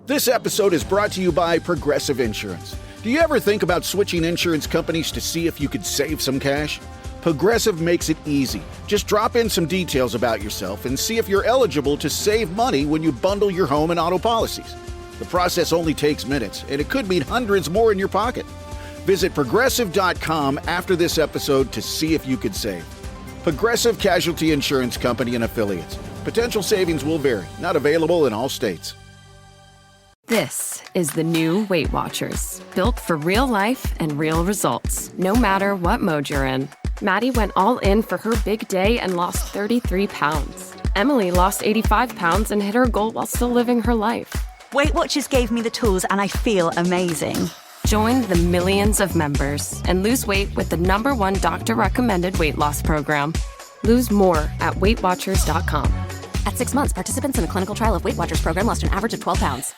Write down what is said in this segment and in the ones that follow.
This episode is brought to you by Progressive Insurance. Do you ever think about switching insurance companies to see if you could save some cash? Progressive makes it easy. Just drop in some details about yourself and see if you're eligible to save money when you bundle your home and auto policies. The process only takes minutes, and it could mean hundreds more in your pocket. Visit Progressive.com after this episode to see if you could save. Progressive Casualty Insurance Company and Affiliates. Potential savings will vary. Not available in all states. This is the new Weight Watchers, built for real life and real results, no matter what mode you're in. Maddie went all in for her big day and lost 33 pounds. Emily lost 85 pounds and hit her goal while still living her life. Weight Watchers gave me the tools and I feel amazing. Join the millions of members and lose weight with the #1 doctor-recommended weight loss program. Lose more at WeightWatchers.com. At 6 months, participants in a clinical trial of Weight Watchers program lost an average of 12 pounds.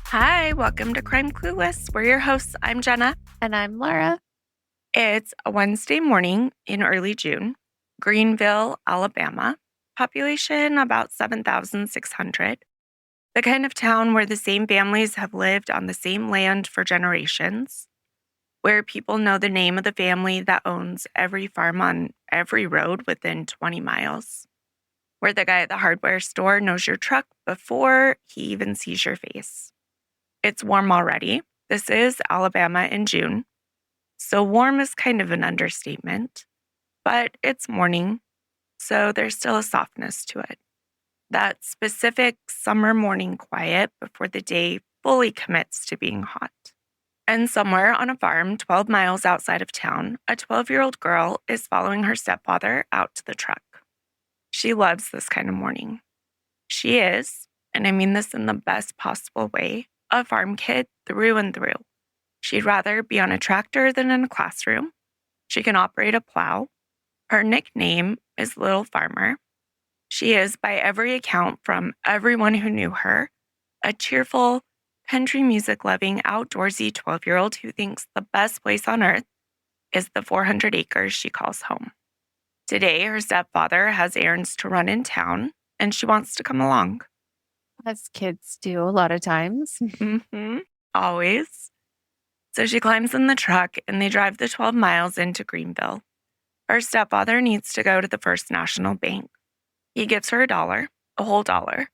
Hi, welcome to Crime Clueless. We're your hosts. I'm Jenna. And I'm Laura. It's a Wednesday morning in early June, Greenville, Alabama. Population about 7,600. The kind of town where the same families have lived on the same land for generations, where people know the name of the family that owns every farm on every road within 20 miles, where the guy at the hardware store knows your truck before he even sees your face. It's warm already. This is Alabama in June. So warm is kind of an understatement, but it's morning, so there's still a softness to it. That specific summer morning quiet before the day fully commits to being hot. And somewhere on a farm 12 miles outside of town, a 12-year-old girl is following her stepfather out to the truck. She loves this kind of morning. She is, and I mean this in the best possible way, a farm kid through and through. She'd rather be on a tractor than in a classroom. She can operate a plow. Her nickname is Little Farmer. She is, by every account from everyone who knew her, a cheerful, country music-loving, outdoorsy 12-year-old who thinks the best place on earth is the 400 acres she calls home. Today, her stepfather has errands to run in town, and she wants to come along. As kids do a lot of times. Always. So she climbs in the truck and they drive the 12 miles into Greenville. Her stepfather needs to go to the First National Bank. He gives her $1, a whole dollar,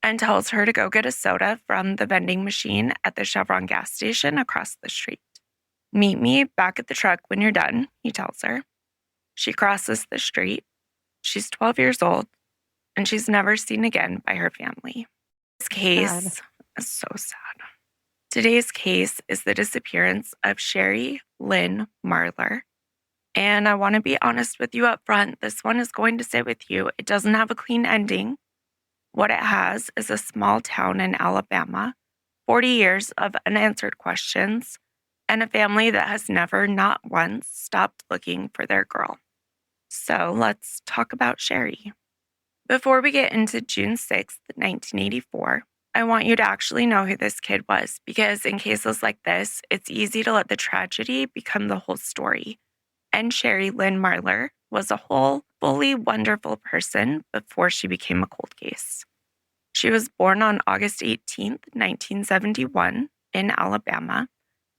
and tells her to go get a soda from the vending machine at the Chevron gas station across the street. Meet me back at the truck when you're done, he tells her. She crosses the street. She's 12 years old, and she's never seen again by her family. This case is so sad. Today's case is the disappearance of Sherry Lynn Marler. And I want to be honest with you up front. This one is going to sit with you. It doesn't have a clean ending. What it has is a small town in Alabama, 40 years of unanswered questions, and a family that has never, not once, stopped looking for their girl. So let's talk about Sherry. Before we get into June 6th, 1984, I want you to actually know who this kid was, because in cases like this, it's easy to let the tragedy become the whole story. And Sherry Lynn Marler was a whole, fully wonderful person before she became a cold case. She was born on August 18th, 1971, in Alabama.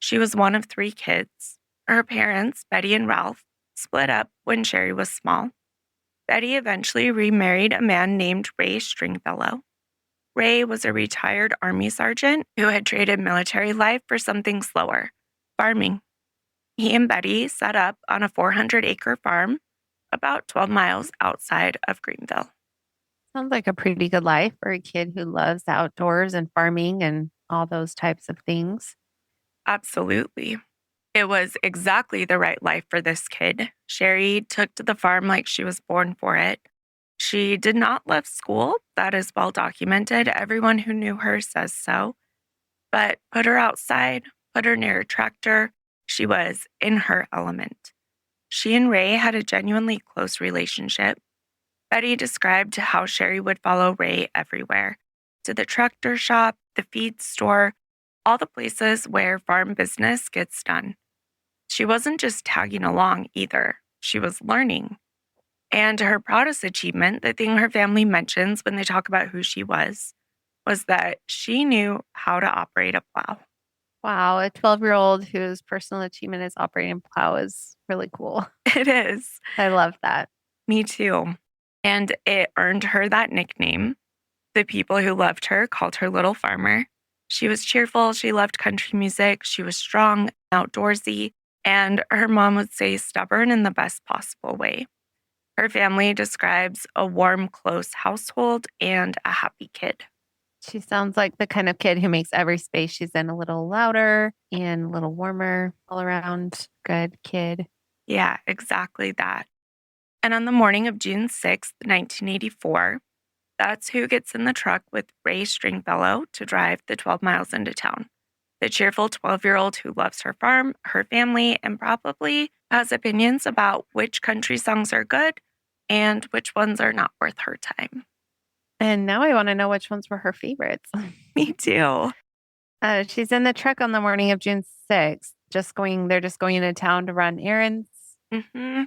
She was one of 3 kids. Her parents, Betty and Ralph, split up when Sherry was small. Betty eventually remarried a man named Ray Stringfellow. Ray was a retired Army sergeant who had traded military life for something slower, farming. He and Betty set up on a 400-acre farm about 12 miles outside of Greenville. Sounds like a pretty good life for a kid who loves the outdoors and farming and all those types of things. Absolutely. It was exactly the right life for this kid. Sherry took to the farm like she was born for it. She did not love school. That is well documented. Everyone who knew her says so. But put her outside, put her near a tractor. She was in her element. She and Ray had a genuinely close relationship. Betty described how Sherry would follow Ray everywhere, to the tractor shop, the feed store, all the places where farm business gets done. She wasn't just tagging along either. She was learning. And her proudest achievement, the thing her family mentions when they talk about who she was that she knew how to operate a plow. Wow, a 12-year-old whose personal achievement is operating a plow is really cool. It is. I love that. Me too. And it earned her that nickname. The people who loved her called her Little Farmer. She was cheerful. She loved country music. She was strong, outdoorsy, and her mom would say stubborn in the best possible way. Her family describes a warm, close household and a happy kid. She sounds like the kind of kid who makes every space she's in a little louder and a little warmer, all around good kid. Yeah, exactly that. And on the morning of June 6th, 1984, that's who gets in the truck with Ray Stringfellow to drive the 12 miles into town. The cheerful 12-year-old who loves her farm, her family, and probably has opinions about which country songs are good and which ones are not worth her time. And now I want to know which ones were her favorites. Me too. She's in the truck on the morning of June 6th, they're just going into town to run errands. Mm-hmm.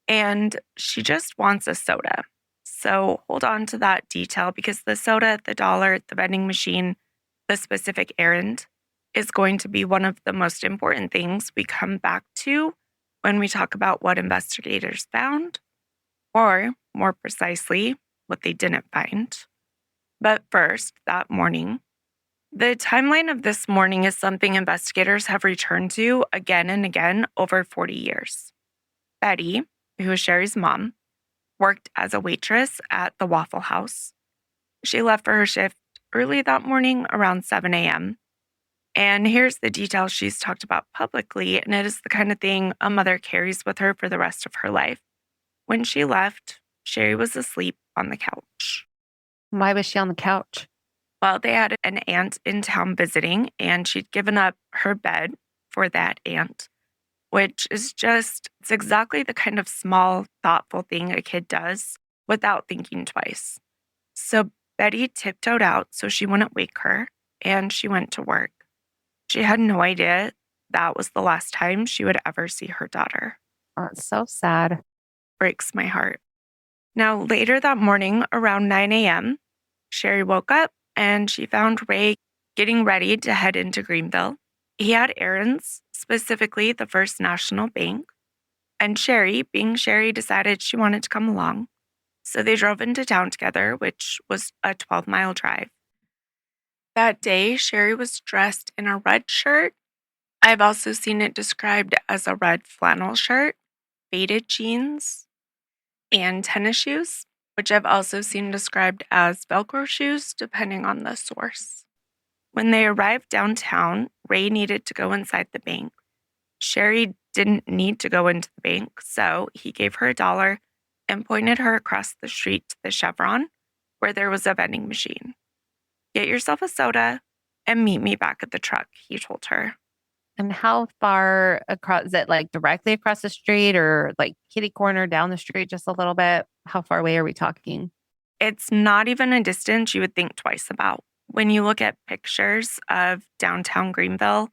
And she just wants a soda. So hold on to that detail because the soda, the dollar, the vending machine, the specific errand is going to be one of the most important things we come back to when we talk about what investigators found, or more precisely, what they didn't find. But first, that morning, the timeline of this morning is something investigators have returned to again and again over 40 years. Betty, who is Sherry's mom, worked as a waitress at the Waffle House. She left for her shift early that morning around 7 a.m. And here's the detail she's talked about publicly, and it is the kind of thing a mother carries with her for the rest of her life. When she left, Sherry was asleep on the couch. Why was she on the couch? Well, they had an aunt in town visiting, and she'd given up her bed for that aunt, which is it's exactly the kind of small, thoughtful thing a kid does without thinking twice. So Betty tiptoed out so she wouldn't wake her, and she went to work. She had no idea that was the last time she would ever see her daughter. Oh, it's so sad. Breaks my heart. Now, later that morning, around 9 a.m., Sherry woke up and she found Ray getting ready to head into Greenville. He had errands, specifically the First National Bank, and Sherry, being Sherry, decided she wanted to come along. So they drove into town together, which was a 12-mile drive. That day, Sherry was dressed in a red shirt. I've also seen it described as a red flannel shirt, faded jeans, and tennis shoes, which I've also seen described as Velcro shoes, depending on the source. When they arrived downtown, Ray needed to go inside the bank. Sherry didn't need to go into the bank, so he gave her $1 and pointed her across the street to the Chevron, where there was a vending machine. "Get yourself a soda and meet me back at the truck," he told her. And how far across, is it like directly across the street or like kitty corner down the street just a little bit? How far away are we talking? It's not even a distance you would think twice about. When you look at pictures of downtown Greenville,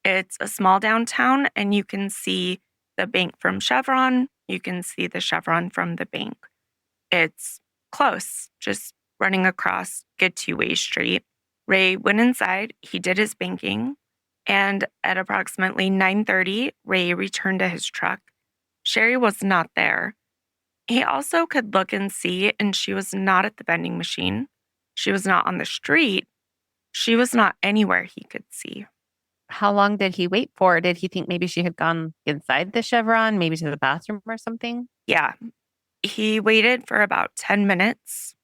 it's a small downtown and you can see the bank from Chevron. You can see the Chevron from the bank. It's close, just running across a two-way street. Ray went inside. He did his banking. And at approximately 9:30, Ray returned to his truck. Sherry was not there. He also could look and see, and she was not at the vending machine. She was not on the street. She was not anywhere he could see. How long did he wait for? Did he think maybe she had gone inside the Chevron, maybe to the bathroom or something? Yeah. He waited for about 10 minutes.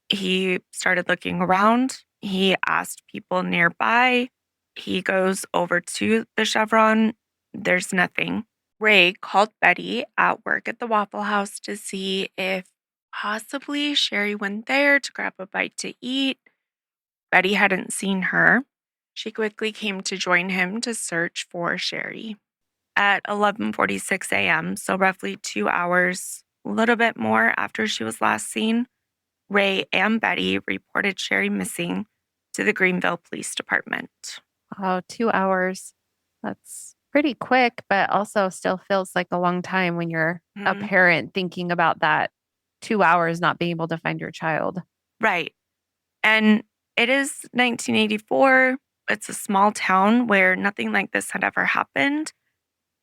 He started looking around. He asked people nearby. He goes over to the Chevron. There's nothing. Ray called Betty at work at the Waffle House to see if possibly Sherry went there to grab a bite to eat. Betty hadn't seen her. She quickly came to join him to search for Sherry. At 11:46 a.m., so roughly 2 hours, a little bit more after she was last seen, Ray and Betty reported Sherry missing to the Greenville Police Department. Oh, 2 hours. That's pretty quick, but also still feels like a long time when you're a Mhm. parent thinking about that 2 hours not being able to find your child. Right. And it is 1984. It's a small town where nothing like this had ever happened.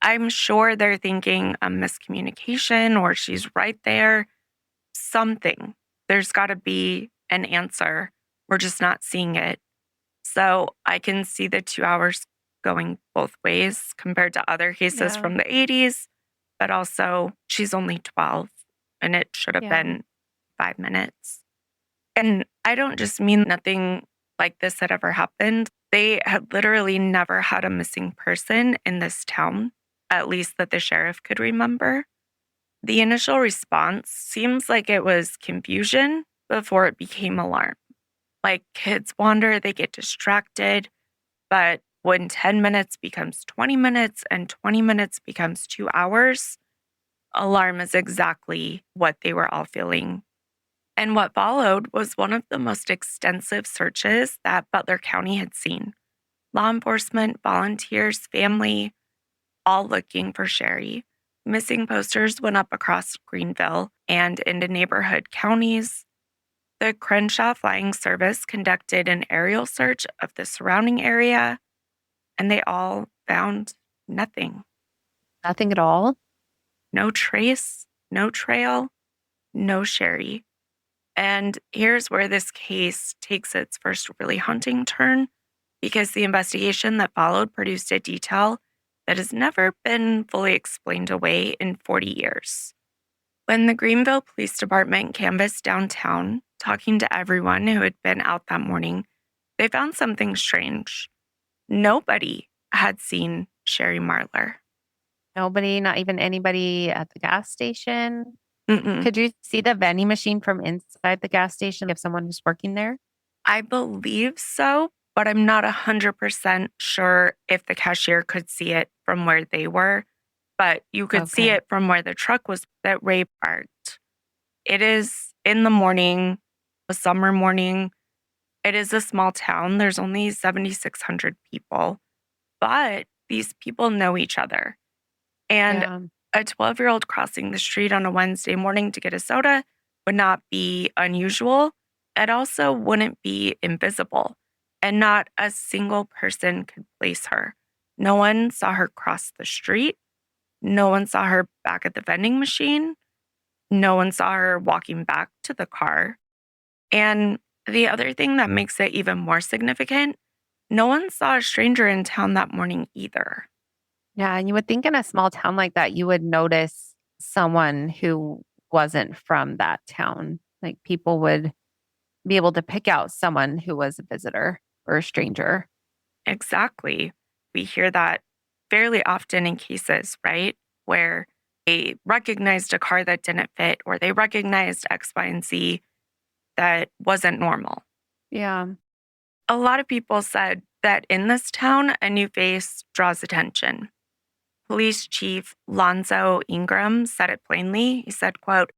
I'm sure they're thinking a miscommunication or she's right there. Something. There's got to be an answer. We're just not seeing it. So I can see the 2 hours going both ways compared to other cases Yeah. from the 80s, but also she's only 12 and it should have Yeah. been 5 minutes. And I don't just mean nothing like this had ever happened. They had literally never had a missing person in this town, at least that the sheriff could remember. The initial response seems like it was confusion before it became alarm. Like kids wander, they get distracted, but when 10 minutes becomes 20 minutes and 20 minutes becomes 2 hours, alarm is exactly what they were all feeling. And what followed was one of the most extensive searches that Butler County had seen. Law enforcement, volunteers, family, all looking for Sherry. Missing posters went up across Greenville and into neighborhood counties. The Crenshaw Flying Service conducted an aerial search of the surrounding area, and they all found nothing. Nothing at all. No trace, no trail, no Sherry. And here's where this case takes its first really hunting turn because the investigation that followed produced a detail that has never been fully explained away in 40 years. When the Greenville Police Department canvassed downtown, talking to everyone who had been out that morning, they found something strange. Nobody had seen Sherry Marler. Nobody, not even anybody at the gas station. Mm-mm. Could you see the vending machine from inside the gas station if someone was working there? I believe so, but I'm not 100% sure if the cashier could see it from where they were. But you could see Okay. it from where the truck was that Ray parked. It is in the morning, a summer morning. It is a small town. There's only 7,600 people, but these people know each other. And Yeah. a 12-year-old crossing the street on a Wednesday morning to get a soda would not be unusual. It also wouldn't be invisible, and not a single person could place her. No one saw her cross the street. No one saw her back at the vending machine. No one saw her walking back to the car. And the other thing that makes it even more significant, no one saw a stranger in town that morning either. Yeah. And you would think in a small town like that, you would notice someone who wasn't from that town. Like people would be able to pick out someone who was a visitor or a stranger. Exactly. We hear that fairly often in cases, right? Where they recognized a car that didn't fit or they recognized X, Y, and Z that wasn't normal. Yeah. A lot of people said that in this town, a new face draws attention. Police Chief Lonzo Ingram said it plainly. He said, quote,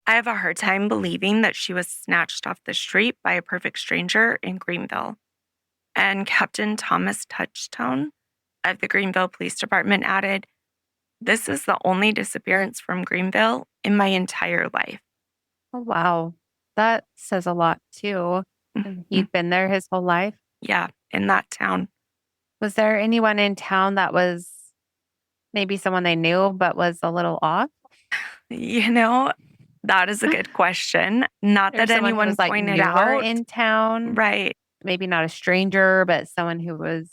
"I have a hard time believing that she was snatched off the street by a perfect stranger in Greenville." And Captain Thomas Touchstone of the Greenville Police Department added, "This is the only disappearance from Greenville in my entire life." Oh, wow. That says a lot too. And Mhm. he'd been there his whole life. Yeah, in that town. Was there anyone in town that was maybe someone they knew but was a little off? You know, that is a good question. Not Or that someone who anyone was like pointed newer out. in town? Right. Maybe not a stranger, but someone who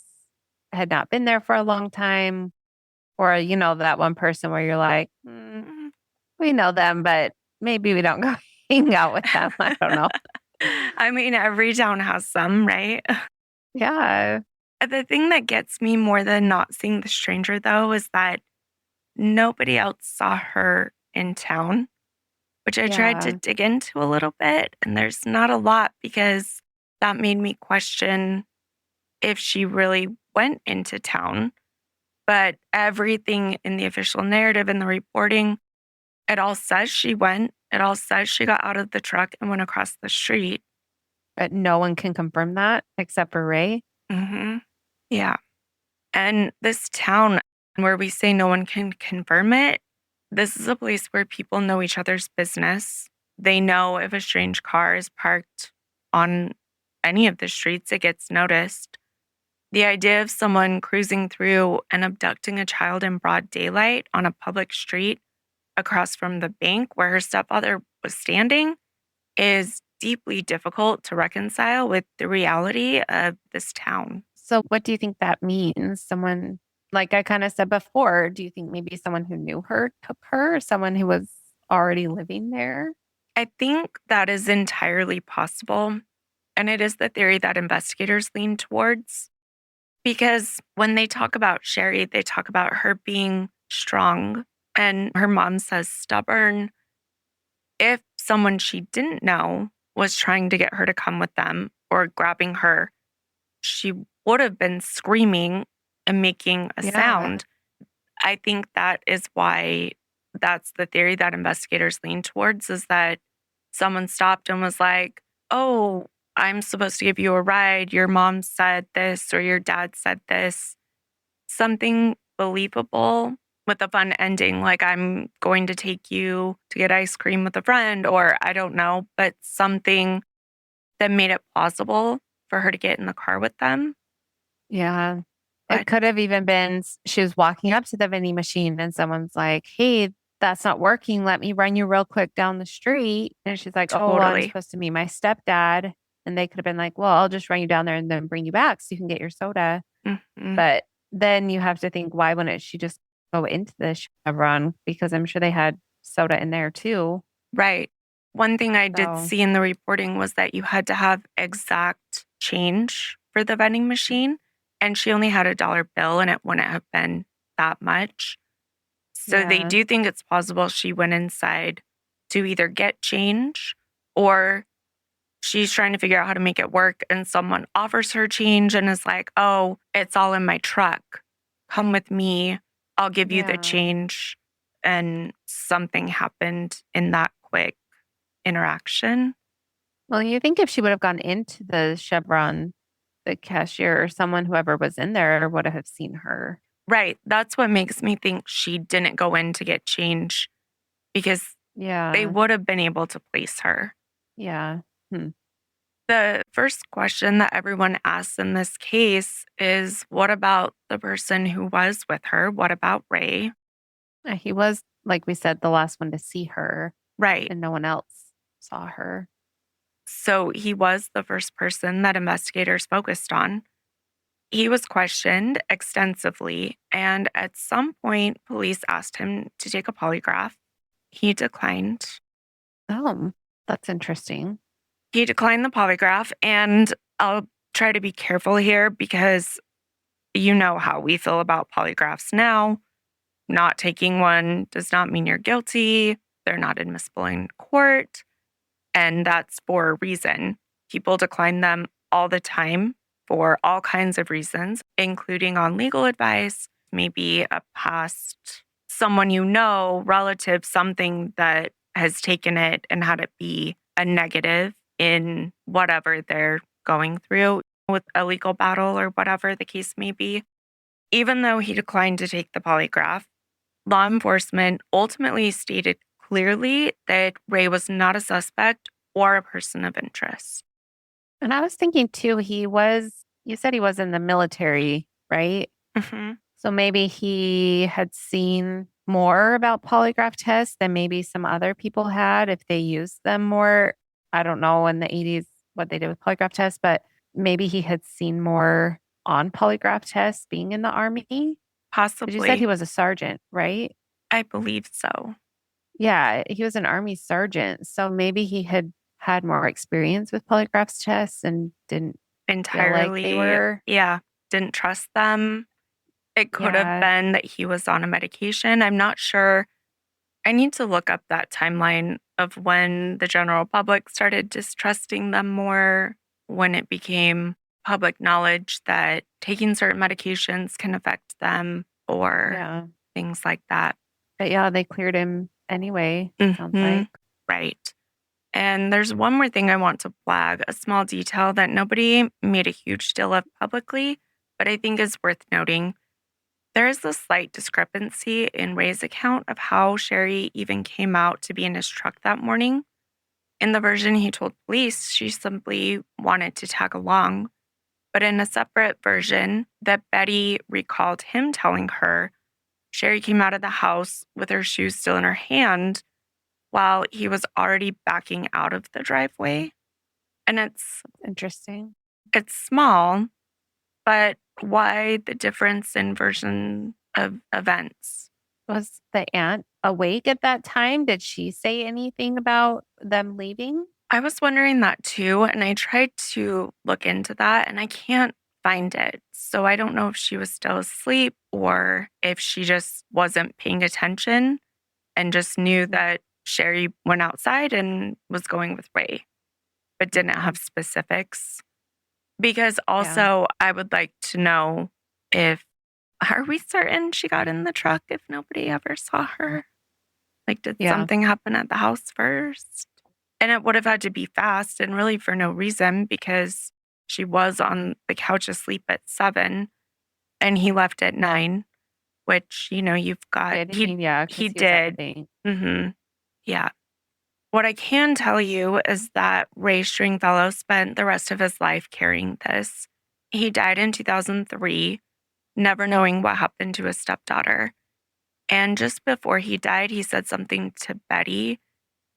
had not been there for a long time. Or, that one person where you're like, Mm. we know them, but maybe we don't go hang out with them. I don't know. I mean, every town has some, right? Yeah. The thing that gets me more than not seeing the stranger, though, is that nobody else saw her in town, which I tried to Yeah. dig into a little bit. And there's not a lot because that made me question if she really went into town. But everything in the official narrative and the reporting, it all says she went. It all says she got out of the truck and went across the street. But no one can confirm that except for Ray. Mm-hmm. Yeah. And this town where we say no one can confirm it, this is a place where people know each other's business. They know if a strange car is parked on any of the streets, it gets noticed. The idea of someone cruising through and abducting a child in broad daylight on a public street across from the bank where her stepfather was standing is deeply difficult to reconcile with the reality of this town. So what do you think that means? Someone, like I kind of said before, do you think maybe someone who knew her took her, or someone who was already living there? I think that is entirely possible. And it is the theory that investigators lean towards. Because when they talk about Sherry, they talk about her being strong, and her mom says stubborn. If someone she didn't know was trying to get her to come with them or grabbing her, she would have been screaming and making a Yeah. sound. I think that is why that's the theory that investigators lean towards, is that someone stopped and was like, "Oh, I'm supposed to give you a ride. Your mom said this or your dad said this." Something believable with a fun ending, like I'm going to take you to get ice cream with a friend, or I don't know, but something that made it plausible for her to get in the car with them. Yeah. But It could have even been she was walking up to the vending machine and someone's like, "Hey, that's not working. Let me run you real quick down the street." And she's like, "Oh, well, I'm totally. supposed to meet my stepdad." And they could have been like, "Well, I'll just run you down there and then bring you back so you can get your soda." Mhm. But then you have to think, why wouldn't she just go into the Chevron? Because I'm sure they had soda in there too. Right. One thing I did So, see in the reporting was that you had to have exact change for the vending machine, and she only had a dollar bill, and it wouldn't have been that much. So they yeah. do think it's possible she went inside to either get change, or she's trying to figure out how to make it work, and someone offers her change and is like, "Oh, it's all in my truck. Come with me. I'll give you the Yeah. change." And something happened in that quick interaction. Well, you think if she would have gone into the Chevron, the cashier or someone, whoever was in there, would have seen her. Right. That's what makes me think she didn't go in to get change, because they Yeah. would have been able to place her. Yeah. Hmm. The first question that everyone asks in this case is, what about the person who was with her? What about Ray? He was, like we said, the last one to see her, Right. and no one else saw her. So he was the first person that investigators focused on. He was questioned extensively, and at some point, police asked him to take a polygraph. He declined. Oh, that's interesting. He declined the polygraph, and I'll try to be careful here because you know how we feel about polygraphs now. Not taking one does not mean you're guilty. They're not admissible in court, and that's for a reason. People decline them all the time for all kinds of reasons, including on legal advice, maybe a past someone you know, relative, something that has taken it and had it be a negative in whatever they're going through with a legal battle or whatever the case may be. Even though he declined to take the polygraph, law enforcement ultimately stated clearly that Ray was not a suspect or a person of interest. And I was thinking too, you said he was in the military, right? Hmm. So maybe he had seen more about polygraph tests than maybe some other people had if they used them more. I don't know in the 80s what they did with polygraph tests, but maybe he had seen more on polygraph tests being in the army. Because you said he Possibly. was a sergeant, right? I believe so. Yeah, he was an army sergeant. So maybe he had had more experience with polygraph tests and didn't feel like they Entirely. were. Yeah. Didn't trust them. It could have Yeah. been that he was on a medication. I'm not sure. I need to look up that timeline of when the general public started distrusting them more, when it became public knowledge that taking certain medications can affect them or Yeah. things like that. But yeah, they cleared him anyway, sounds Mhm. like. Right. And there's one more thing I want to flag, a small detail that nobody made a huge deal of publicly, but I think is worth noting. There is a slight discrepancy in Ray's account of how Sherry even came out to be in his truck that morning. In the version he told police, she simply wanted to tag along. But in a separate version that Betty recalled him telling her, Sherry came out of the house with her shoes still in her hand while he was already backing out of the driveway. And Interesting. it's small, but why the difference in version of events? Was the aunt awake at that time? Did she say anything about them leaving? I was wondering that too, and I tried to look into that and I can't find it. So I don't know if she was still asleep or if she just wasn't paying attention and just knew that Sherry went outside and was going with Ray, but didn't have specifics. Because Yeah. also, I would like to know if, are we certain she got in the truck if nobody ever saw her? Like, did Yeah. something happen at the house first? And it would have had to be fast and really for no reason because she was on the couch asleep at 7 and he left at 9, which, you've got, Did he? Yeah, 'cause he he was at the did. bank. Hmm. Yeah. What I can tell you is that Ray Stringfellow spent the rest of his life carrying this. He died in 2003, never knowing what happened to his stepdaughter. And just before he died, he said something to Betty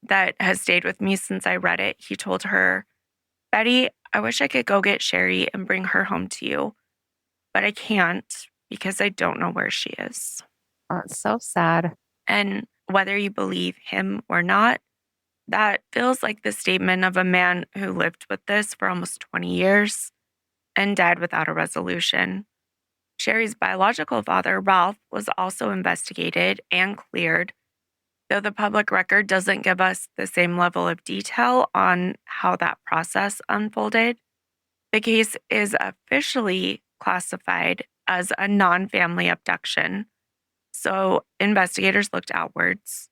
that has stayed with me since I read it. He told her, Betty, I wish I could go get Sherry and bring her home to you, but I can't because I don't know where she is. Oh, it's so sad. And whether you believe him or not, that feels like the statement of a man who lived with this for almost 20 years and died without a resolution. Sherry's biological father, Ralph, was also investigated and cleared, though the public record doesn't give us the same level of detail on how that process unfolded. The case is officially classified as a non-family abduction, so investigators looked outwards.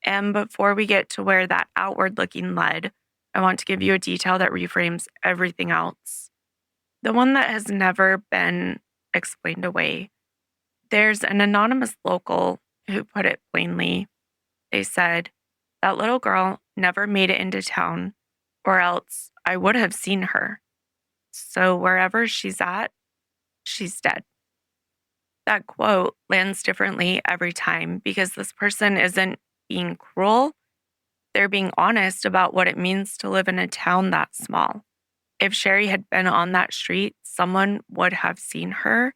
And before we get to where that outward looking led, I want to give you a detail that reframes everything else. The one that has never been explained away. There's an anonymous local who put it plainly. They said, that little girl never made it into town, or else I would have seen her. So wherever she's at, she's dead. That quote lands differently every time because this person isn't being cruel. They're being honest about what it means to live in a town that small. If Sherry had been on that street, someone would have seen her,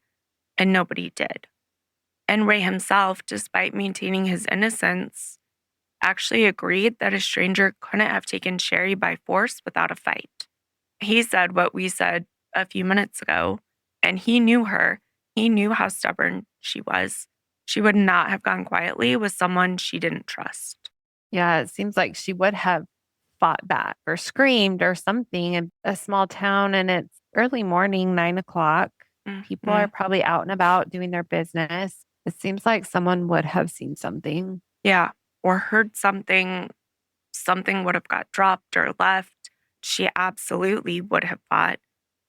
and nobody did. And Ray himself, despite maintaining his innocence, actually agreed that a stranger couldn't have taken Sherry by force without a fight. He said what we said a few minutes ago, and he knew her. He knew how stubborn she was. She would not have gone quietly with someone she didn't trust. Yeah, it seems like she would have fought back or screamed or something in a small town, and it's early morning, 9 o'clock. People are probably out and about doing their business. It seems like someone would have seen something. Yeah, or heard something. Something would have got dropped or left. She absolutely would have fought,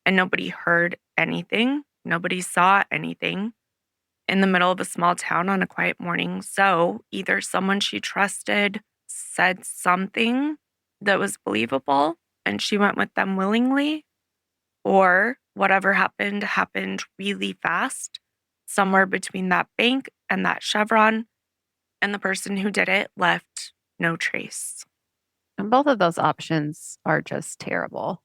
and nobody heard anything. Nobody saw anything in the middle of a small town on a quiet morning. So either someone she trusted said something that was believable and she went with them willingly, or whatever happened really fast, somewhere between that bank and that Chevron, and the person who did it left no trace. And both of those options are just terrible.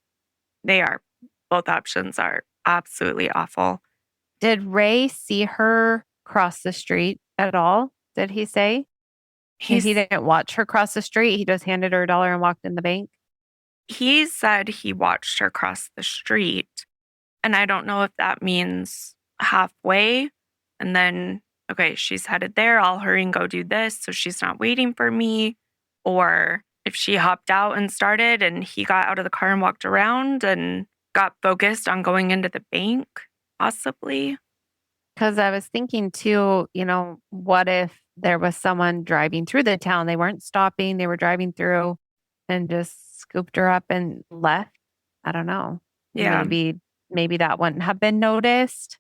They are. Both options are absolutely awful. Did Ray see her cross the street at all? Did he say? He didn't watch her cross the street. He just handed her $1 and walked in the bank. He said he watched her cross the street. And I don't know if that means halfway and then, okay, she's headed there. I'll hurry and go do this so she's not waiting for me. Or if she hopped out and started and he got out of the car and walked around and got focused on going into the bank, possibly. Because I was thinking too, what if there was someone driving through the town? They weren't stopping, they were driving through and just scooped her up and left. I don't know. Yeah, Maybe that wouldn't have been noticed.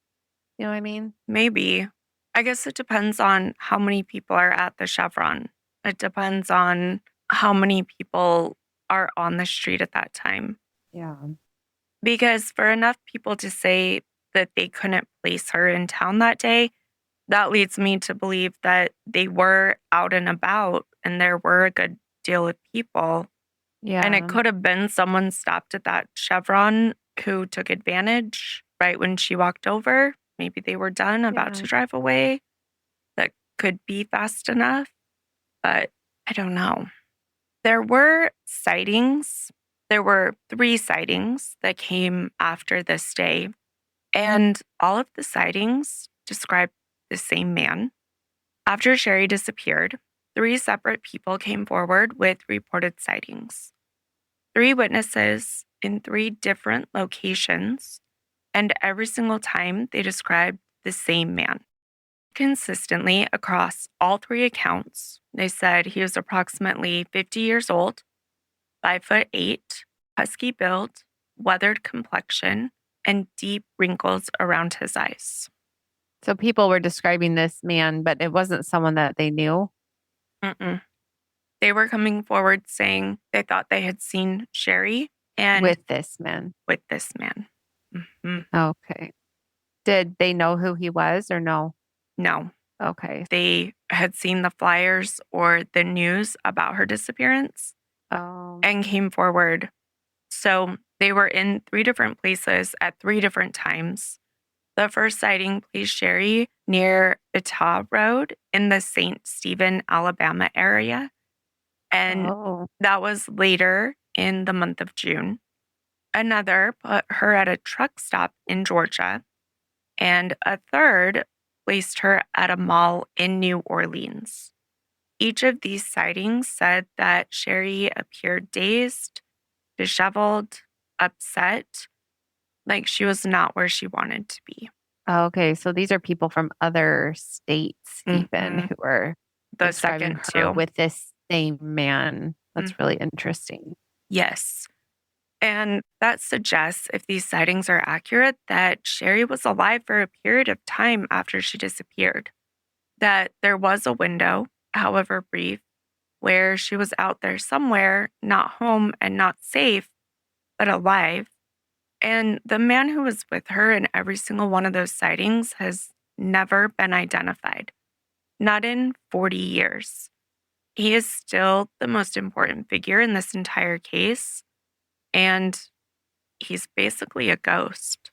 You know what I mean? maybe. I guess it depends on how many people are at the Chevron. It depends on how many people are on the street at that time. Yeah. Because for enough people to say that they couldn't place her in town that day, that leads me to believe that they were out and about and there were a good deal of people. And it Yeah. could have been someone stopped at that Chevron who took advantage right when she walked over. Maybe they were done, about Yeah. to drive away. That could be fast enough, but I don't know. There were sightings. There were 3 sightings that came after this day, and all of the sightings described the same man. After Sherry disappeared, 3 separate people came forward with reported sightings. 3 witnesses in 3 different locations, and every single time they described the same man. Consistently across all 3 accounts, they said he was approximately 50 years old, 5'8", husky build, weathered complexion, and deep wrinkles around his eyes. So people were describing this man, but it wasn't someone that they knew. Mm-mm. They were coming forward saying they thought they had seen Sherry and With this man. with this man. Mhm. Okay. Did they know who he was or no? No, Okay. they had seen the flyers or the news about her disappearance Oh. and came forward. So they were in 3 different places at 3 different times. The first sighting placed Sherry near Etah Road in the St. Stephen, Alabama area. And Oh. that was later in the month of June. Another put her at a truck stop in Georgia. And a third placed her at a mall in New Orleans. Each of these sightings said that Sherry appeared dazed, disheveled, upset, like she was not where she wanted to be. Okay. So these are people from other states, even Mhm. who were The describing second her 2. with this same man. That's Mhm. really interesting. Yes. And that suggests, if these sightings are accurate, that Sherry was alive for a period of time after she disappeared. That there was a window, however brief, where she was out there somewhere, not home and not safe, but alive. And the man who was with her in every single one of those sightings has never been identified, not in 40 years. He is still the most important figure in this entire case, and he's basically a ghost.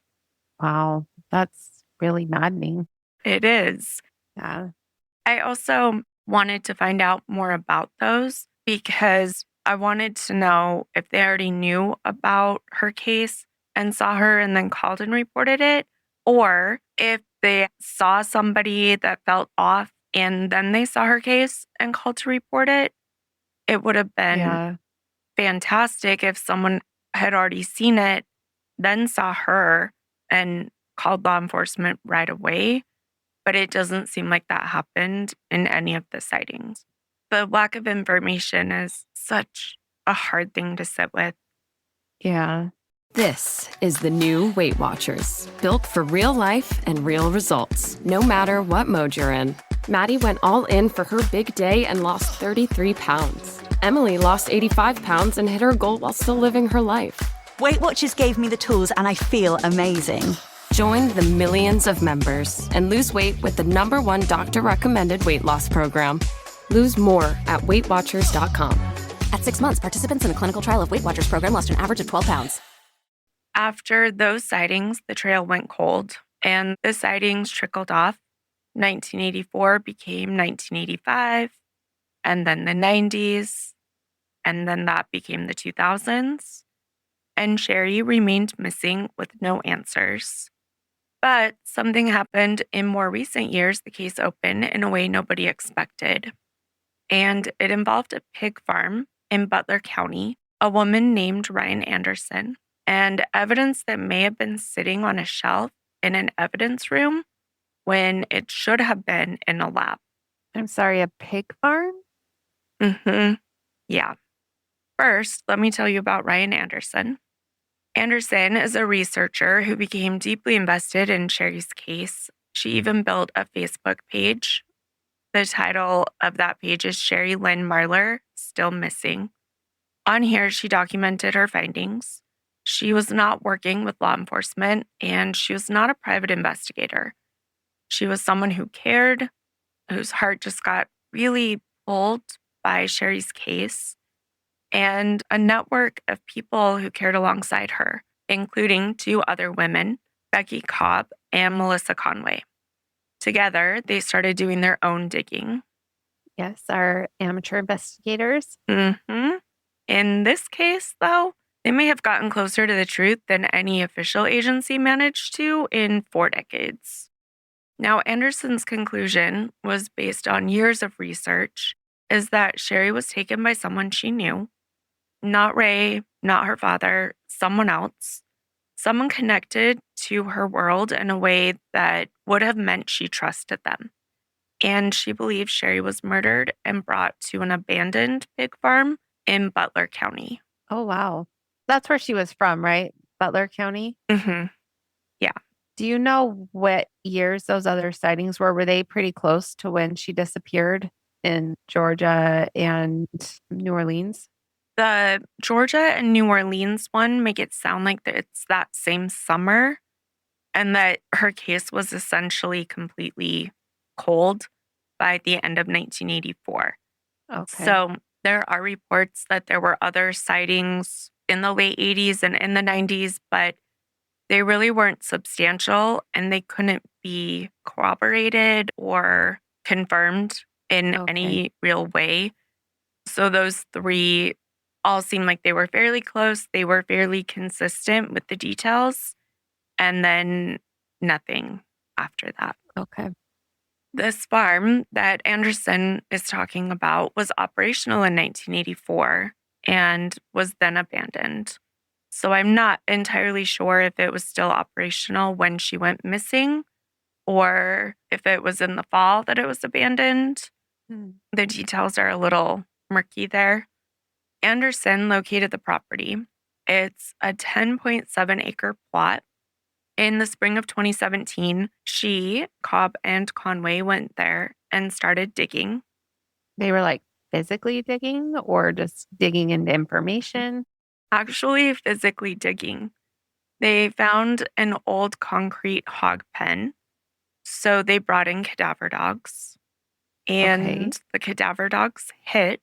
Wow. That's really maddening. It is. Yeah. I also wanted to find out more about those because I wanted to know if they already knew about her case and saw her and then called and reported it, or if they saw somebody that felt off and then they saw her case and called to report it. It would have been Yeah. fantastic if someone had already seen it, then saw her and called law enforcement right away. But it doesn't seem like that happened in any of the sightings. The lack of information is such a hard thing to sit with. Yeah. This is the new Weight Watchers, built for real life and real results, no matter what mode you're in. Maddie went all in for her big day and lost 33 pounds. Emily lost 85 pounds and hit her goal while still living her life. Weight Watchers gave me the tools and I feel amazing. Join the millions of members and lose weight with the #1 doctor-recommended weight loss program. Lose more at WeightWatchers.com. At 6 months, participants in a clinical trial of Weight Watchers program lost an average of 12 pounds. After those sightings, the trail went cold and the sightings trickled off. 1984 became 1985, and then the 90s, and then that became the 2000s. And Sherry remained missing with no answers. But something happened in more recent years. The case opened in a way nobody expected. And it involved a pig farm in Butler County, a woman named Ryan Anderson. and evidence that may have been sitting on a shelf in an evidence room when it should have been in a lab. I'm sorry, a pig farm? Mm-hmm. Yeah. First, let me tell you about Ryan Anderson. Anderson is a researcher who became deeply invested in Sherry's case. She even built a Facebook page. The title of that page is Sherry Lynn Marler, Still Missing. On here, she documented her findings. She was not working with law enforcement, and she was not a private investigator. She was someone who cared, whose heart just got really pulled by Sherry's case, and a network of people who cared alongside her, including two other women, Becky Cobb and Melissa Conway. Together, they started doing their own digging. Yes, our amateur investigators. Mm-hmm. In this case, though, they may have gotten closer to the truth than any official agency managed to in 4 decades. Now, Anderson's conclusion was based on years of research, is that Sherry was taken by someone she knew, not Ray, not her father, someone else, someone connected to her world in a way that would have meant she trusted them. And she believed Sherry was murdered and brought to an abandoned pig farm in Butler County. Oh, wow. That's where she was from, right? Butler County? Mm-hmm. Yeah. Do you know what years those other sightings were? Were they pretty close to when she disappeared in Georgia and New Orleans? The Georgia and New Orleans one make it sound like that it's that same summer and that her case was essentially completely cold by the end of 1984. Okay. So there are reports that there were other sightings in the late 80s and in the 90s, but they really weren't substantial and they couldn't be corroborated or confirmed in any real way. So those 3 all seem like they were fairly close. They were fairly consistent with the details, and then nothing after that. Okay. This farm that Anderson is talking about was operational in 1984 and was then abandoned. So I'm not entirely sure if it was still operational when she went missing or if it was in the fall that it was abandoned. The details are a little murky there. Anderson located the property. It's a 10.7 acre plot. In the spring of 2017, she, Cobb, and Conway went there and started digging. They were like physically digging or just digging into information? Actually, physically digging. They found an old concrete hog pen. So they brought in cadaver dogs. And the cadaver dogs hit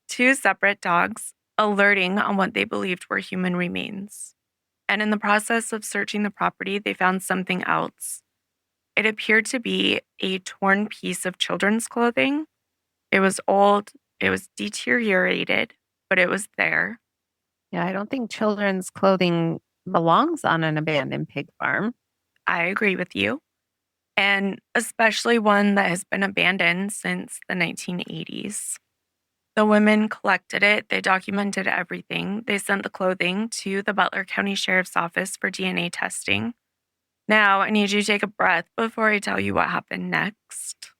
2 separate dogs, alerting on what they believed were human remains. And in the process of searching the property, they found something else. It appeared to be a torn piece of children's clothing. It was old, it was deteriorated, but it was there. Yeah, I don't think children's clothing belongs on an abandoned pig farm. I agree with you. And especially one that has been abandoned since the 1980s. The women collected it. They documented everything. They sent the clothing to the Butler County Sheriff's Office for DNA testing. Now, I need you to take a breath before I tell you what happened next.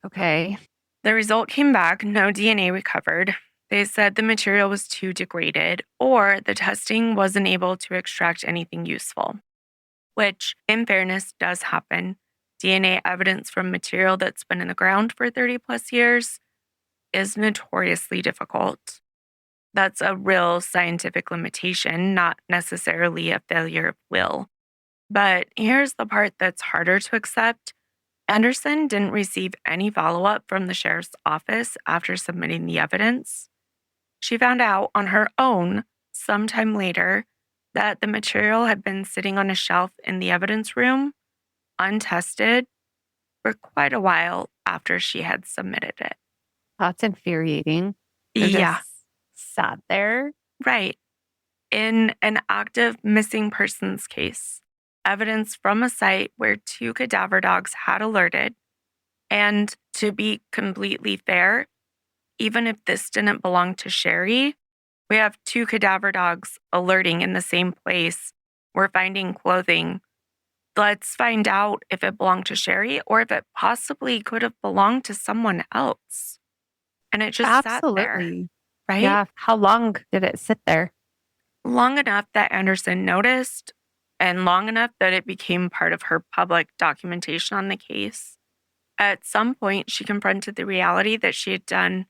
Okay. The result came back, no DNA recovered. They said the material was too degraded or the testing wasn't able to extract anything useful, which, in fairness, does happen. DNA evidence from material that's been in the ground for 30 plus years is notoriously difficult. That's a real scientific limitation, not necessarily a failure of will. But here's the part that's harder to accept. Anderson didn't receive any follow-up from the sheriff's office after submitting the evidence. She found out on her own sometime later that the material had been sitting on a shelf in the evidence room, untested, for quite a while after she had submitted it. That's infuriating. They're Yeah, just sat there. right. In an active missing persons case, evidence from a site where 2 cadaver dogs had alerted, and to be completely fair, even if this didn't belong to Sherry, We have 2 cadaver dogs alerting in the same place. We're finding clothing. Let's find out if it belonged to Sherry or if it possibly could have belonged to someone else. And it just sat there, Absolutely. right? Yeah. How long did it sit there? Long enough that Anderson noticed and long enough that it became part of her public documentation on the case. At some point, she confronted the reality that she had done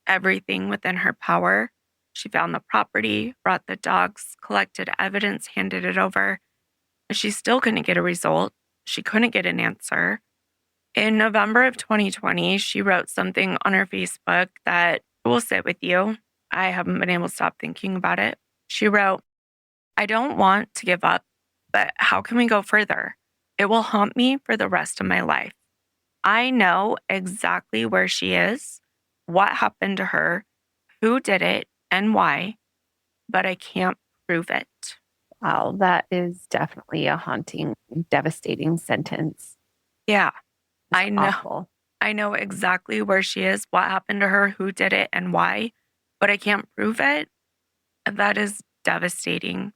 everything within her power. She found the property, brought the dogs, collected evidence, handed it over. She still couldn't get a result. She couldn't get an answer. In November of 2020, she wrote something on her Facebook that will sit with you. I haven't been able to stop thinking about it. She wrote, "I don't want to give up, but how can we go further? It will haunt me for the rest of my life. I know exactly where she is, what happened to her, who did it, and why, but I can't prove it." Wow, that is definitely a haunting, devastating sentence. Yeah, It's I know. awful. I know exactly where she is, what happened to her, who did it, and why, but I can't prove it. That is devastating.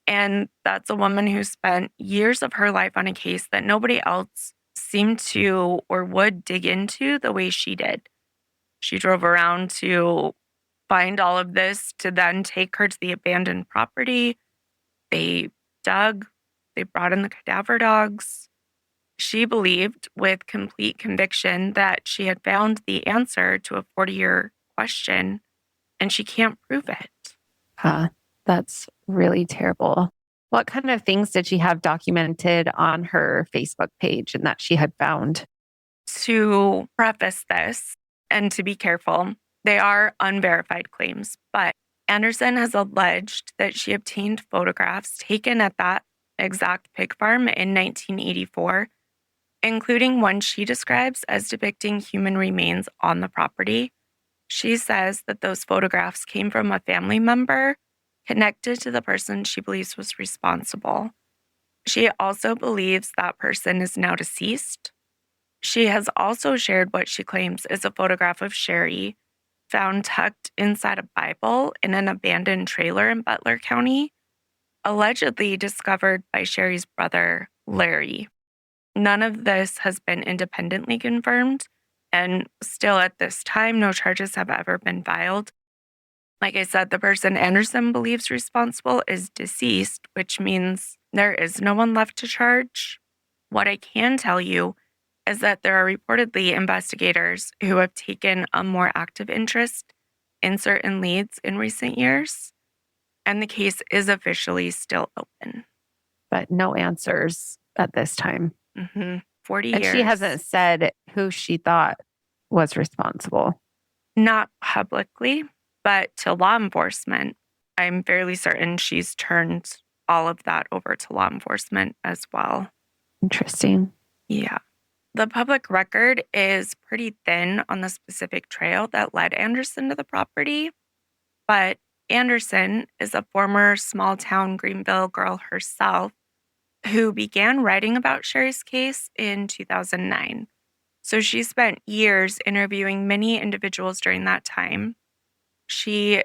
And that's a woman who spent years of her life on a case that nobody else seemed to or would dig into the way she did. She drove around to find all of this to then take her to the abandoned property. They dug, they brought in the cadaver dogs. She believed with complete conviction that she had found the answer to a 40-year question, and she can't prove it. That's really terrible. What kind of things did she have documented on her Facebook page and that she had found? To preface this and to be careful, they are unverified claims, but Anderson has alleged that she obtained photographs taken at that exact pig farm in 1984, including one she describes as depicting human remains on the property. She says that those photographs came from a family member connected to the person she believes was responsible. She also believes that person is now deceased. She has also shared what she claims is a photograph of Sherry found tucked inside a Bible in an abandoned trailer in Butler County, allegedly discovered by Sherry's brother, Larry. None of this has been independently confirmed, and still at this time, no charges have ever been filed. Like I said, the person Anderson believes responsible is deceased, which means there is no one left to charge. What I can tell you is that there are reportedly investigators who have taken a more active interest in certain leads in recent years, and the case is officially still open. But no answers at this time. 40 And years. she hasn't said who she thought was responsible. Not publicly, but to law enforcement. I'm fairly certain she's turned all of that over to law enforcement as well. Interesting. Yeah. The public record is pretty thin on the specific trail that led Anderson to the property, but Anderson is a former small town Greenville girl herself who began writing about Sherry's case in 2009. So she spent years interviewing many individuals during that time. She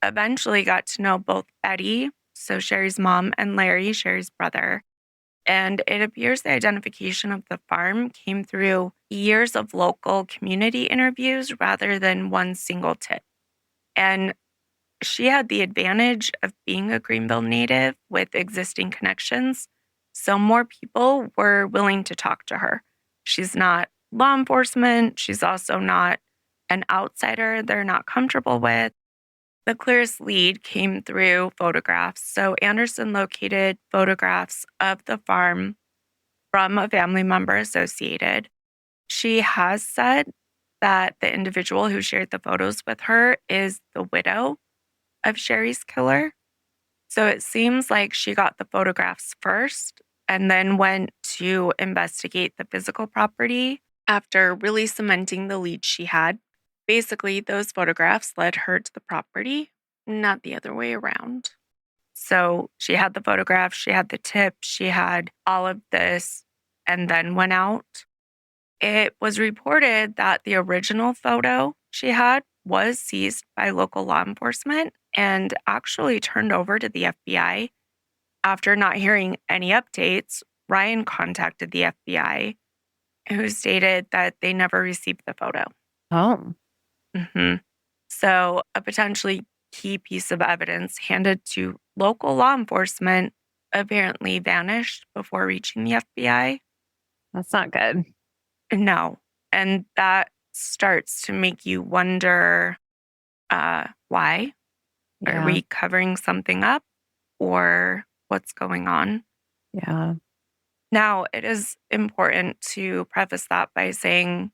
eventually got to know both Betty, so Sherry's mom, and Larry, Sherry's brother. And it appears the identification of the farm came through years of local community interviews rather than one single tip. And she had the advantage of being a Greenville native with existing connections, so more people were willing to talk to her. She's not law enforcement. She's also not an outsider they're not comfortable with. The clearest lead came through photographs. So Anderson located photographs of the farm from a family member associated. She has said that the individual who shared the photos with her is the widow of Sherry's killer. So it seems like she got the photographs first and then went to investigate the physical property after really cementing the lead she had. Basically, those photographs led her to the property, not the other way around. So she had the photographs, she had the tip, she had all of this, and then went out. It was reported that the original photo she had was seized by local law enforcement, and actually turned over to the FBI. After not hearing any updates, Ryan contacted the FBI, who stated that they never received the photo. Oh, hmm So, a potentially key piece of evidence handed to local law enforcement apparently vanished before reaching the FBI. that's not good. No. And that starts to make you wonder why? Are Yeah. we covering something up or what's going on? Yeah. Now, it is important to preface that by saying,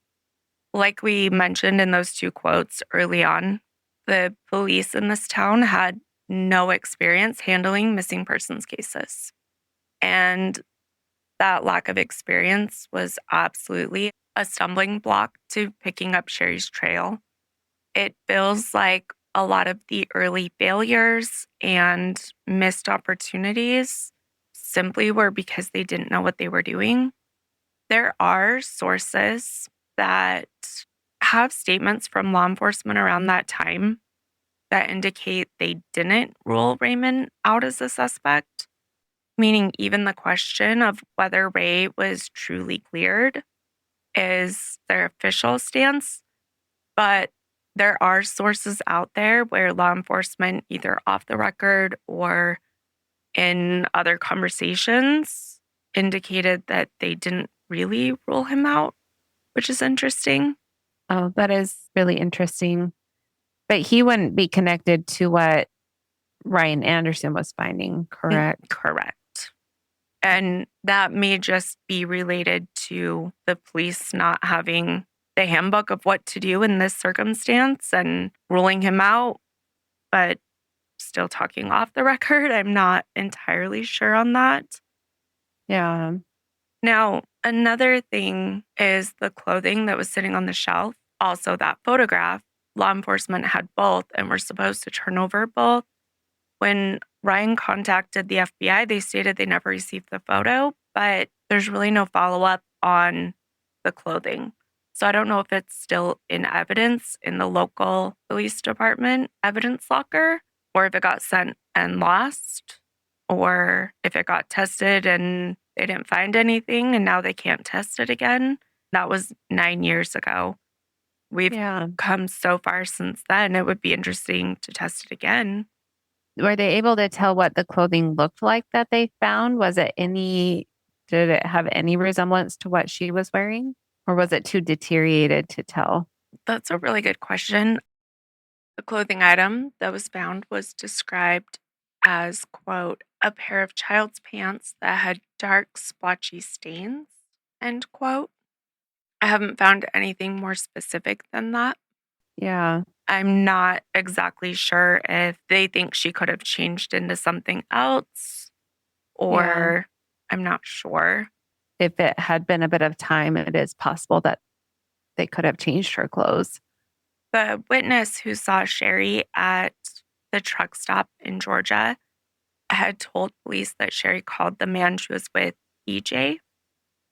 like we mentioned in those two quotes early on, the police in this town had no experience handling missing persons cases. And that lack of experience was absolutely a stumbling block to picking up Sherry's trail. It feels like a lot of the early failures and missed opportunities simply were because they didn't know what they were doing. There are sources that have statements from law enforcement around that time that indicate they didn't rule Raymond out as a suspect, meaning even the question of whether Ray was truly cleared is their official stance. But there are sources out there where law enforcement, either off the record or in other conversations, indicated that they didn't really rule him out, which is interesting. Oh, that is really interesting. But he wouldn't be connected to what Ryan Anderson was finding, correct? Correct. And that may just be related to the police not having the handbook of what to do in this circumstance and ruling him out. But still talking off the record, I'm not entirely sure on that. Yeah. Now, another thing is the clothing that was sitting on the shelf. Also, that photograph, law enforcement had both and were supposed to turn over both. When Ryan contacted the FBI, they stated they never received the photo, but there's really no follow up on the clothing. So I don't know if it's still in evidence in the local police department evidence locker, or if it got sent and lost, or if it got tested and they didn't find anything and now they can't test it again. That was 9 years ago. We've Yeah. come so far since then. It would be interesting to test it again. Were they able to tell what the clothing looked like that they found? Did it have any resemblance to what she was wearing? Or was it too deteriorated to tell? That's a really good question. The clothing item that was found was described as, quote, a pair of child's pants that had dark, splotchy stains, end quote. I haven't found anything more specific than that. Yeah. I'm not exactly sure if they think she could have changed into something else, or I'm not sure. If it had been a bit of time, it is possible that they could have changed her clothes. The witness who saw Sherry at the truck stop in Georgia had told police that Sherry called the man she was with EJ.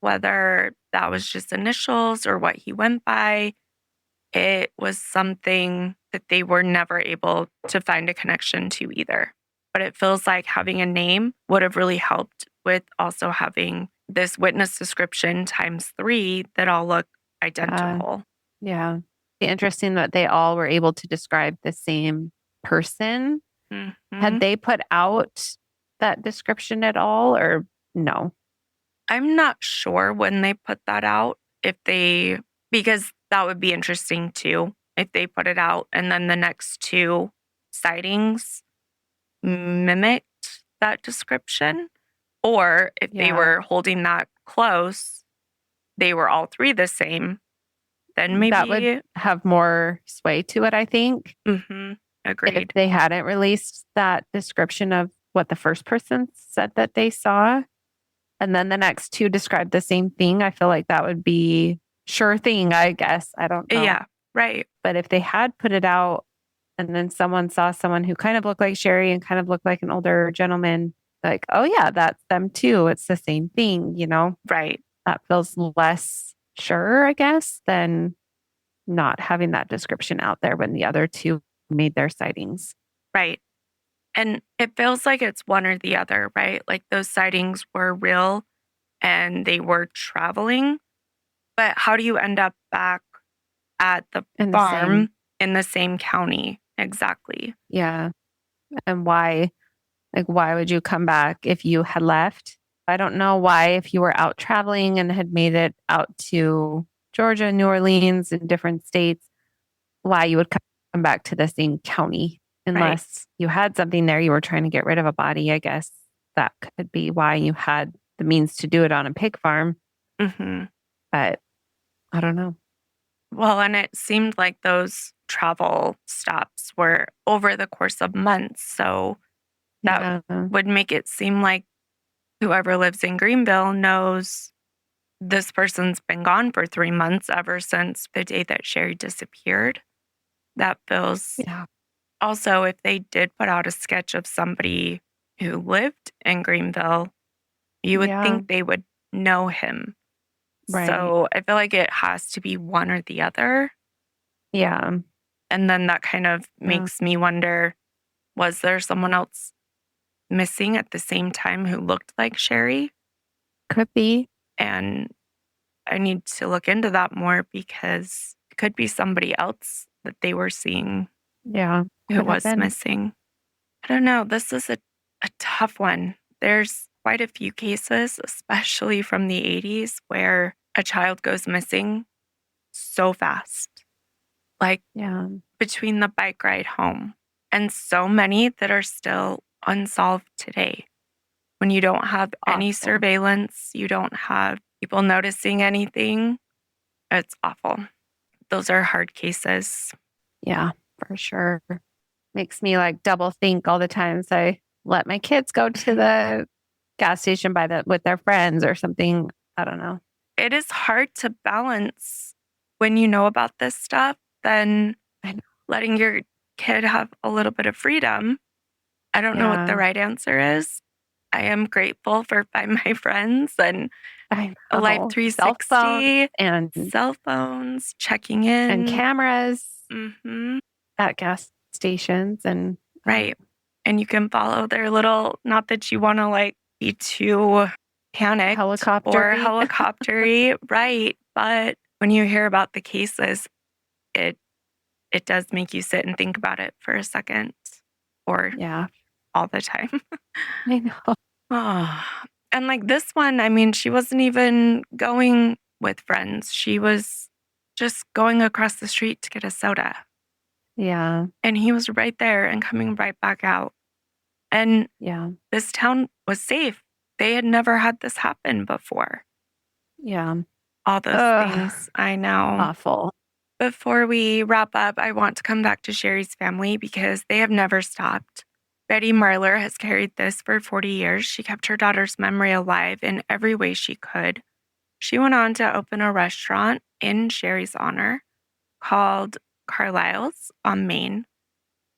Whether that was just initials or what he went by, it was something that they were never able to find a connection to either. But it feels like having a name would have really helped with also having this witness description times 3 that all look identical. Yeah. Interesting that they all were able to describe the same person. Mhm. Had they put out that description at all or no? I'm not sure when they put that out, because that would be interesting too, if they put it out and then the next 2 sightings mimicked that description, or if they were holding that close, they were all 3 the same, then maybe that would have more sway to it, I think. Agreed. If they hadn't released that description of what the first person said that they saw, and then the next 2 described the same thing, I feel like that would be sure thing, I guess. I don't know. Yeah, right. But if they had put it out and then someone saw someone who kind of looked like Sherry and kind of looked like an older gentleman, like, oh yeah, that's them too. It's the same thing, Right. That feels less sure, I guess, than not having that description out there when the other 2 made their sightings. Right. And it feels like it's one or the other, right? Like those sightings were real and they were traveling. But how do you end up back at the In the same, farm in the same county? Exactly. yeah. And why, like, why would you come back if you had left? I don't know why, if you were out traveling and had made it out to Georgia, New Orleans, and different states, why you would come back to the same county Right. unless you had something there. You were trying to get rid of a body. I guess that could be why you had the means to do it on a pig farm. hmm But I don't know. Well, and it seemed like those travel stops were over the course of months. So that Yeah. would make it seem like whoever lives in Greenville knows this person's been gone for 3 months ever since the day that Sherry disappeared. That feels Yeah. also, if they did put out a sketch of somebody who lived in Greenville, you would Yeah. think they would know him. Right. So I feel like it has to be one or the other. Yeah. And then that kind of Yeah. makes me wonder, was there someone else missing at the same time who looked like Sherry? Could be. And I need to look into that more because it could be somebody else that they were seeing Yeah. who Could have was been. missing. I don't know. This is a tough one. There's quite a few cases, especially from the 80s, where a child goes missing so fast, like Yeah. between the bike ride home, and so many that are still unsolved today. When you don't have any Awful. surveillance, you don't have people noticing anything, it's awful. Those are hard cases. Yeah, for sure. Makes me like double think all the times I let my kids go to the gas station with their friends or something. I don't know. It is hard to balance when you know about this stuff, then I know. letting your kid have a little bit of freedom. I don't know what the Yeah. right answer is. I am grateful for Find My Friends and I a Life know. Cell 360, phones cell phones, checking and in. cameras hmm at gas stations and Right. And you can follow their little, not that you want to like be too panicked or helicopter. helicoptery, right? But when you hear about the cases, it it does make you sit and think about it for a second or Yeah, all the time. I know. Oh, and like this one, I mean, she wasn't even going with friends. She was just going across the street to get a soda. Yeah, And he was right there and coming right back out. And yeah, this town was safe. They had never had this happen before. yeah. All those Ugh, things. I know. awful. Before we wrap up, I want to come back to Sherry's family because they have never stopped. Betty Marler has carried this for 40 years. She kept her daughter's memory alive in every way she could. She went on to open a restaurant in Sherry's honor called Carlisle's on Main,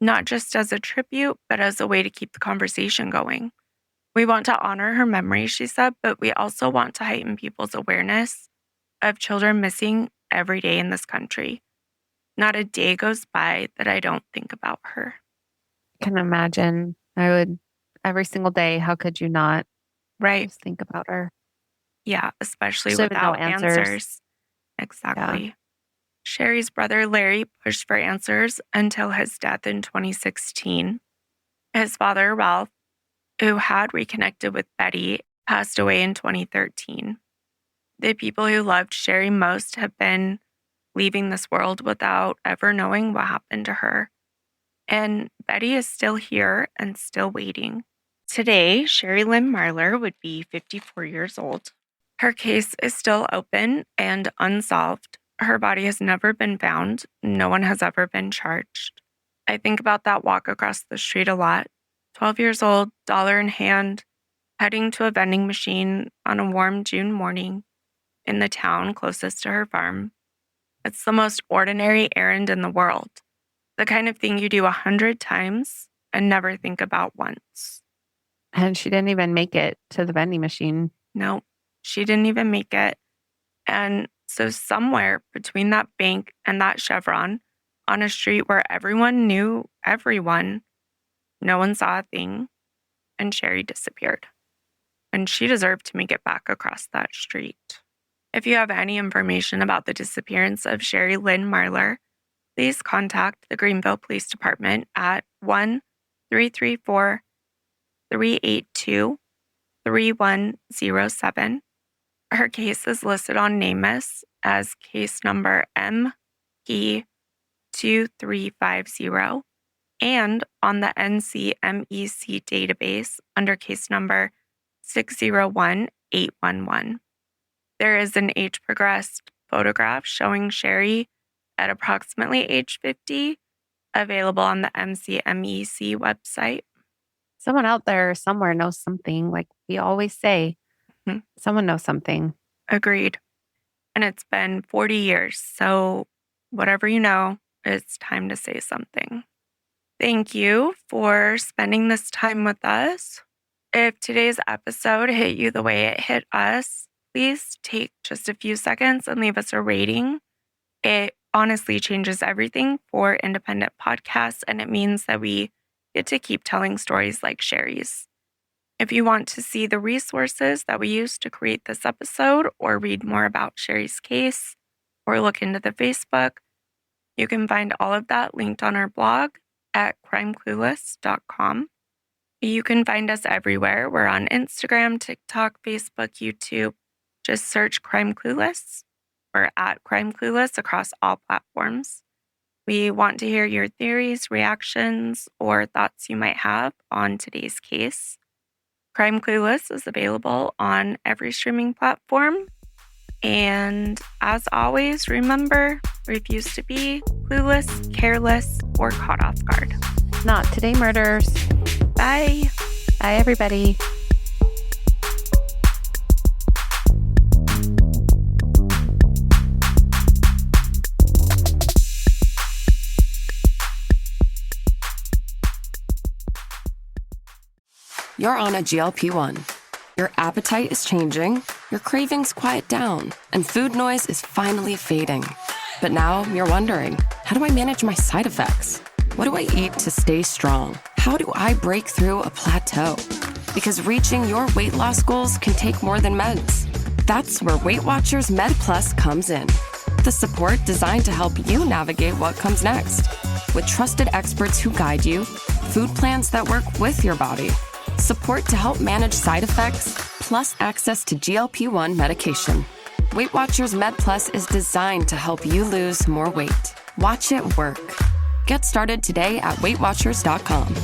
not just as a tribute, but as a way to keep the conversation going. We want to honor her memory, she said, but we also want to heighten people's awareness of children missing every day in this country. Not a day goes by that I don't think about her. Can imagine. I would every single day. How could you not Right. just think about her? Yeah, especially So no without answers. answers. Exactly. Sherry's brother Larry pushed for answers until his death in 2016. His father, Ralph, who had reconnected with Betty, passed away in 2013. The people who loved Sherry most have been leaving this world without ever knowing what happened to her. And Betty is still here and still waiting. Today, Sherry Lynn Marler would be 54 years old. Her case is still open and unsolved. Her body has never been found. No one has ever been charged. I think about that walk across the street a lot. 12 years old, dollar in hand, heading to a vending machine on a warm June morning in the town closest to her farm. It's the most ordinary errand in the world, the kind of thing you do 100 times and never think about once. And she didn't even make it to the vending machine. Nope, she didn't even make it. And so somewhere between that bank and that Chevron on a street where everyone knew everyone, No one saw a thing, and Sherry disappeared. And she deserved to make it back across that street. If you have any information about the disappearance of Sherry Lynn Marler, please contact the Greenville Police Department at 1-334-382-3107. Her case is listed on NamUs as case number MP2350 and on the NCMEC database under case number 601811. There is an age-progressed photograph showing Sherry at approximately age 50, available on the NCMEC website. Someone out there somewhere knows something, like we always say. Someone knows something. Agreed. And it's been 40 years, so whatever you know, it's time to say something. Thank you for spending this time with us. If today's episode hit you the way it hit us, please take just a few seconds and leave us a rating. It honestly changes everything for independent podcasts, and it means that we get to keep telling stories like Sherry's. If you want to see the resources that we used to create this episode or read more about Sherry's case or look into the Facebook, you can find all of that linked on our blog at crimeclueless.com. You can find us everywhere. We're on Instagram, TikTok, Facebook, YouTube. Just search Crime Clueless. We're at Crime Clueless across all platforms. We want to hear your theories, reactions, or thoughts you might have on today's case. Crime Clueless is available on every streaming platform. And as always, remember, refuse to be clueless, careless, or caught off guard. Not today, murders. Bye. Bye, everybody. You're on a GLP-1. Your appetite is changing, your cravings quiet down, and food noise is finally fading. But now you're wondering, how do I manage my side effects? What do I eat to stay strong? How do I break through a plateau? Because reaching your weight loss goals can take more than meds. That's where Weight Watchers Med Plus comes in. The support designed to help you navigate what comes next. With trusted experts who guide you, food plans that work with your body, support to help manage side effects, plus access to GLP-1 medication. Weight Watchers Med Plus is designed to help you lose more weight. Watch it work. Get started today at WeightWatchers.com.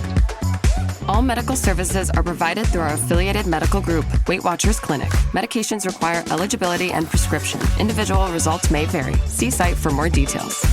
All medical services are provided through our affiliated medical group, Weight Watchers Clinic. Medications require eligibility and prescription. Individual results may vary. See site for more details.